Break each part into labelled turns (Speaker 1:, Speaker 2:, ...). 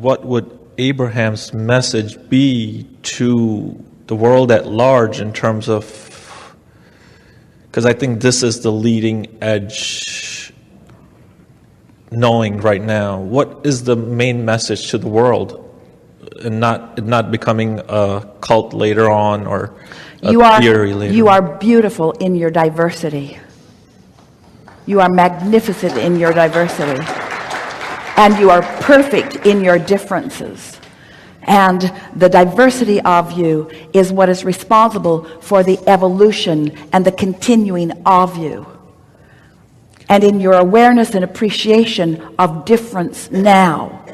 Speaker 1: what would Abraham's message be to the world at large in terms of, because I think this is the leading edge knowing right now. What is the main message to the world, and not becoming a cult later on or a theory later?
Speaker 2: You are beautiful in your diversity. You are magnificent in your diversity. And you are perfect in your differences. And the diversity of you is what is responsible for the evolution and the continuing of you. And in your awareness and appreciation of difference now,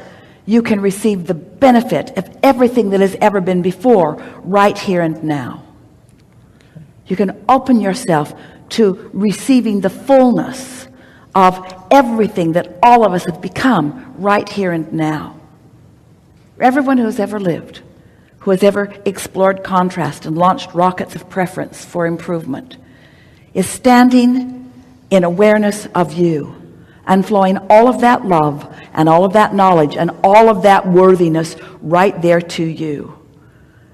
Speaker 2: you can receive the benefit of everything that has ever been before, right here and now. You can open yourself to receiving the fullness of everything that all of us have become right here and now. Everyone who has ever lived, who has ever explored contrast and launched rockets of preference for improvement, is standing in awareness of you and flowing all of that love and all of that knowledge and all of that worthiness right there to you.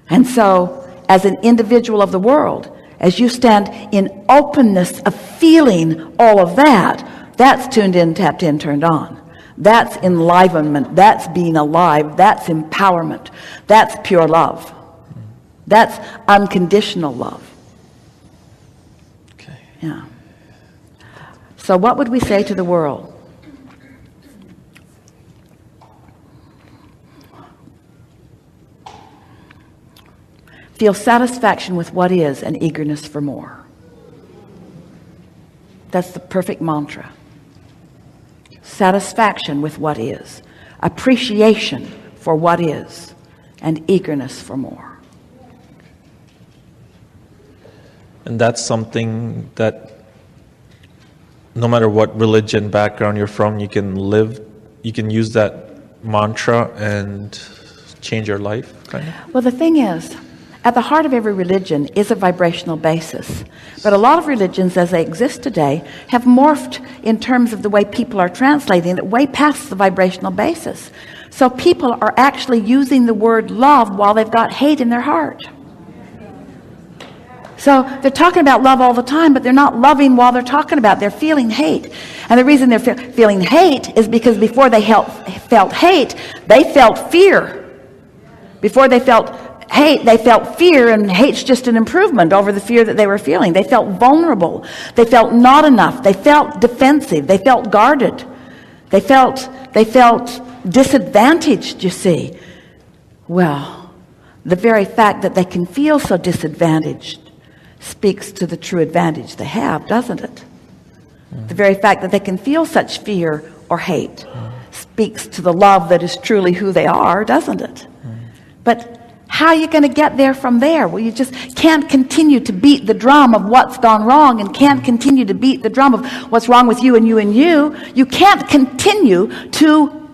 Speaker 2: And so, as an individual of the world, as you stand in openness of feeling all of that, that's tuned in, tapped in, turned on. That's enlivenment. That's being alive. That's empowerment. That's pure love. That's unconditional love.
Speaker 1: Okay.
Speaker 2: Yeah. So what would we say to the world? Feel satisfaction with what is and eagerness for more. That's the perfect mantra. Satisfaction with what is, appreciation for what is, and eagerness for more.
Speaker 1: And that's something that no matter what religion background you're from, you can use that mantra and change your life, kind of?
Speaker 2: Well, the thing is, at the heart of every religion is a vibrational basis. But a lot of religions as they exist today have morphed in terms of the way people are translating it way past the vibrational basis. So people are actually using the word love while they've got hate in their heart. So they're talking about love all the time, but they're not loving while they're talking about it. They're feeling hate. And the reason they're feeling hate is because before they felt hate, they felt fear. Before they felt hate, they felt fear, and hate's just an improvement over the fear that they were feeling. They felt vulnerable. They felt not enough. They felt defensive. They felt guarded. They felt disadvantaged, you see. Well, the very fact that they can feel so disadvantaged speaks to the true advantage they have, doesn't it? The very fact that they can feel such fear or hate speaks to the love that is truly who they are, doesn't it? But how are you going to get there from there? Well, you just can't continue to beat the drum of what's gone wrong, and can't continue to beat the drum of what's wrong with you and you and you. You can't continue to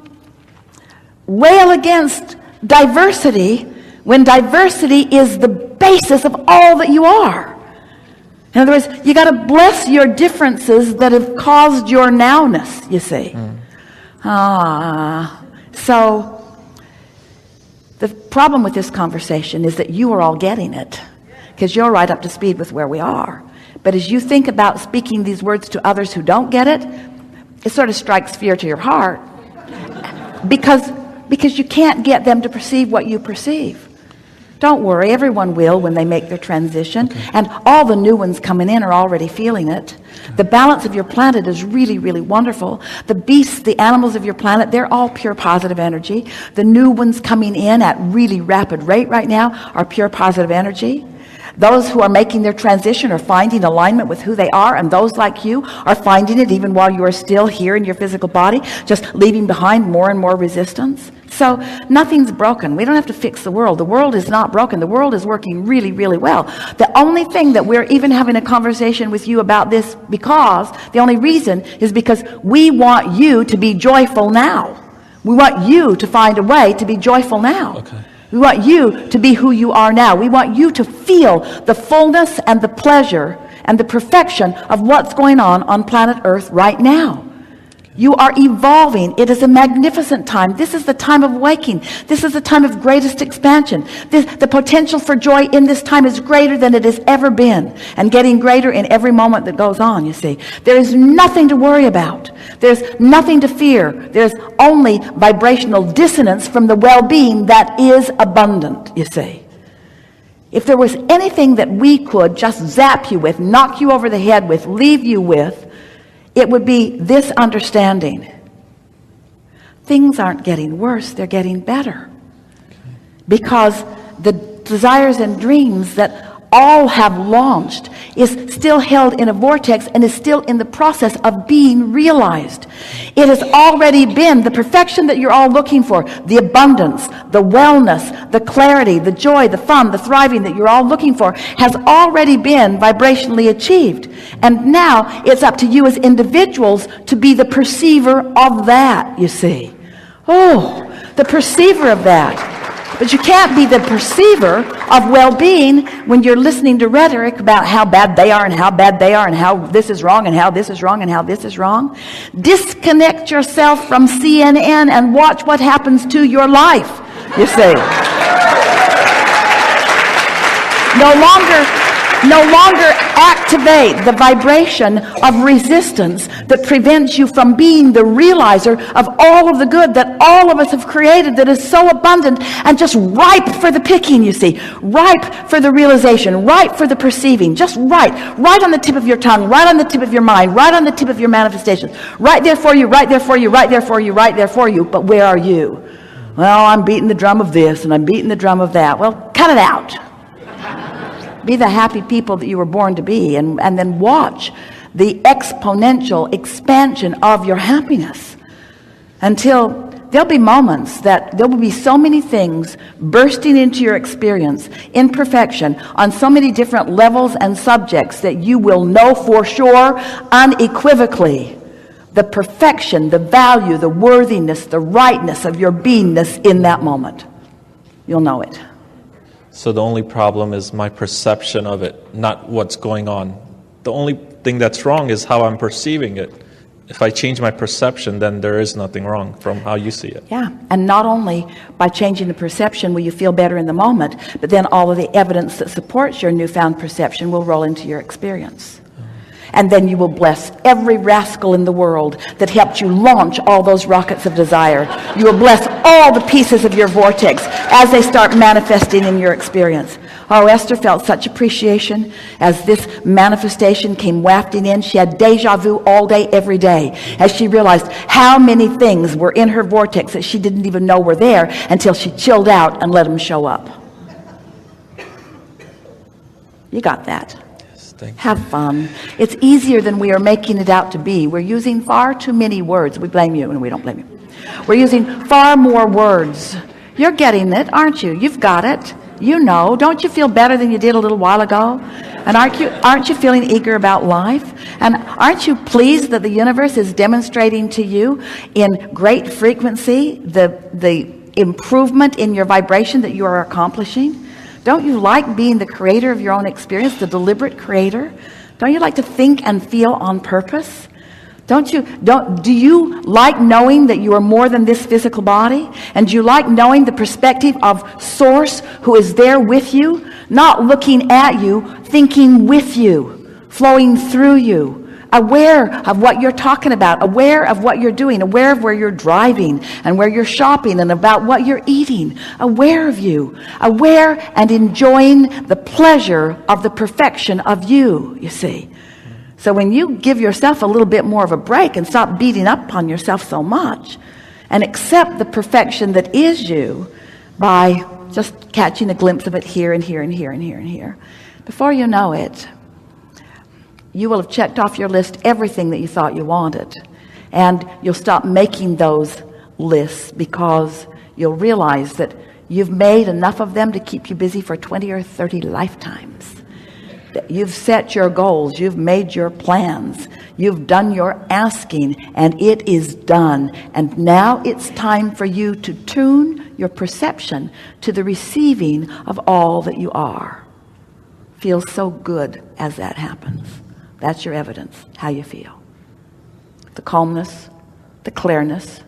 Speaker 2: rail against diversity when diversity is the basis of all that you are. In other words, you got to bless your differences that have caused your nowness, you see. So the problem with this conversation is that you are all getting it, because you're right up to speed with where we are. But as you think about speaking these words to others who don't get it, it sort of strikes fear to your heart, because you can't get them to perceive what you perceive. Don't worry, everyone will when they make their transition. Okay. And all the new ones coming in are already feeling it. Okay. The balance of your planet is really, really wonderful. The beasts, the animals of your planet, they're all pure positive energy. The new ones coming in at really rapid rate right now are pure positive energy. Those who are making their transition are finding alignment with who they are, and those like you are finding it even while you are still here in your physical body, just leaving behind more and more resistance. So nothing's broken. We don't have to fix the world. The world is not broken. The world is working really, really well. The only thing that we're even having a conversation with you about this, the only reason is because we want you to be joyful now. We want you to find a way to be joyful now. Okay. We want you to be who you are now. We want you to feel the fullness and the pleasure and the perfection of what's going on planet Earth right now. Okay. You are evolving. It is a magnificent time. This is the time of waking. This is the time of greatest expansion. The potential for joy in this time is greater than it has ever been, and getting greater in every moment that goes on, you see. There is nothing to worry about. There's nothing to fear. There's only vibrational dissonance from the well-being that is abundant, you see. If there was anything that we could just zap you with, knock you over the head with, leave you with, it would be this understanding. Things aren't getting worse, they're getting better. Because the desires and dreams that all have launched is still held in a vortex and is still in the process of being realized. It has already been the perfection that you're all looking for, the abundance, the wellness, the clarity, the joy, the fun, the thriving that you're all looking for has already been vibrationally achieved. And now it's up to you as individuals to be the perceiver of that, you see. Oh, the perceiver of that. But you can't be the perceiver of well-being when you're listening to rhetoric about how bad they are and how bad they are and how this is wrong and how this is wrong and how this is wrong. Disconnect yourself from CNN and watch what happens to your life, you see. No longer activate the vibration of resistance that prevents you from being the realizer of all of the good that all of us have created, that is so abundant and just ripe for the picking, you see. Ripe for the realization, ripe for the perceiving, just right on the tip of your tongue, right on the tip of your mind, right on the tip of your manifestations, right there for you, right there for you, right there for you, right there for you. But where are you? Well, I'm beating the drum of this and I'm beating the drum of that. Well, cut it out. Be the happy people that you were born to be, and then watch the exponential expansion of your happiness until there'll be moments that there will be so many things bursting into your experience in perfection on so many different levels and subjects that you will know for sure unequivocally the perfection, the value, the worthiness, the rightness of your beingness in that moment. You'll know it.
Speaker 1: So the only problem is my perception of it, not what's going on. The only thing that's wrong is how I'm perceiving it. If I change my perception, then there is nothing wrong from how you see it.
Speaker 2: Yeah, and not only by changing the perception will you feel better in the moment, but then all of the evidence that supports your newfound perception will roll into your experience. And then you will bless every rascal in the world that helped you launch all those rockets of desire. You will bless all the pieces of your vortex as they start manifesting in your experience. Oh, Esther felt such appreciation as this manifestation came wafting in. She had deja vu all day, every day, as she realized how many things were in her vortex that she didn't even know were there until she chilled out and let them show up. You got that. Have fun. It's easier than we are making it out to be. We're using far too many words. We blame you and we don't blame you. We're using far more words. You're getting it, aren't you? You've got it. You know. Don't you feel better than you did a little while ago? And aren't you feeling eager about life? And aren't you pleased that the universe is demonstrating to you in great frequency the improvement in your vibration that you are accomplishing? Don't you like being the creator of your own experience, the deliberate creator? Don't you like to think and feel on purpose? Do you like knowing that you are more than this physical body? And do you like knowing the perspective of Source who is there with you, not looking at you, thinking with you, flowing through you? Aware of what you're talking about, aware of what you're doing, aware of where you're driving and where you're shopping and about what you're eating, aware of you, aware and enjoying the pleasure of the perfection of you, you see. So when you give yourself a little bit more of a break and stop beating up on yourself so much and accept the perfection that is you by just catching a glimpse of it here and here and here and here and here, before you know it, you will have checked off your list everything that you thought you wanted. And you'll stop making those lists because you'll realize that you've made enough of them to keep you busy for 20 or 30 lifetimes. That you've set your goals, you've made your plans, you've done your asking, and it is done. And now it's time for you to tune your perception to the receiving of all that you are. Feels so good as that happens. That's your evidence, how you feel. The calmness, the clearness,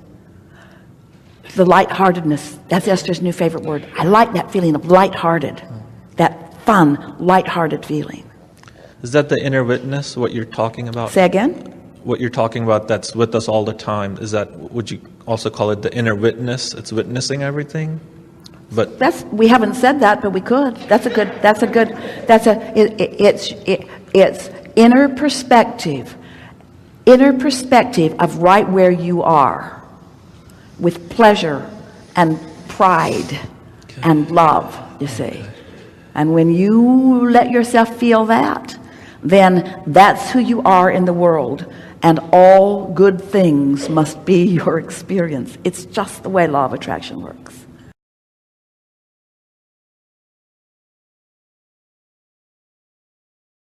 Speaker 2: the lightheartedness. That's Esther's new favorite word. I like that feeling of lighthearted, that fun, lighthearted feeling.
Speaker 1: Is that the inner witness, what you're talking about?
Speaker 2: Say again?
Speaker 1: What you're talking about that's with us all the time, is that, would you also call it the inner witness? It's witnessing everything? But
Speaker 2: We haven't said that, but we could. It's inner perspective of right where you are, with pleasure and pride and love, you see. And when you let yourself feel that, then that's who you are in the world, and all good things must be your experience. It's just the way law of attraction works.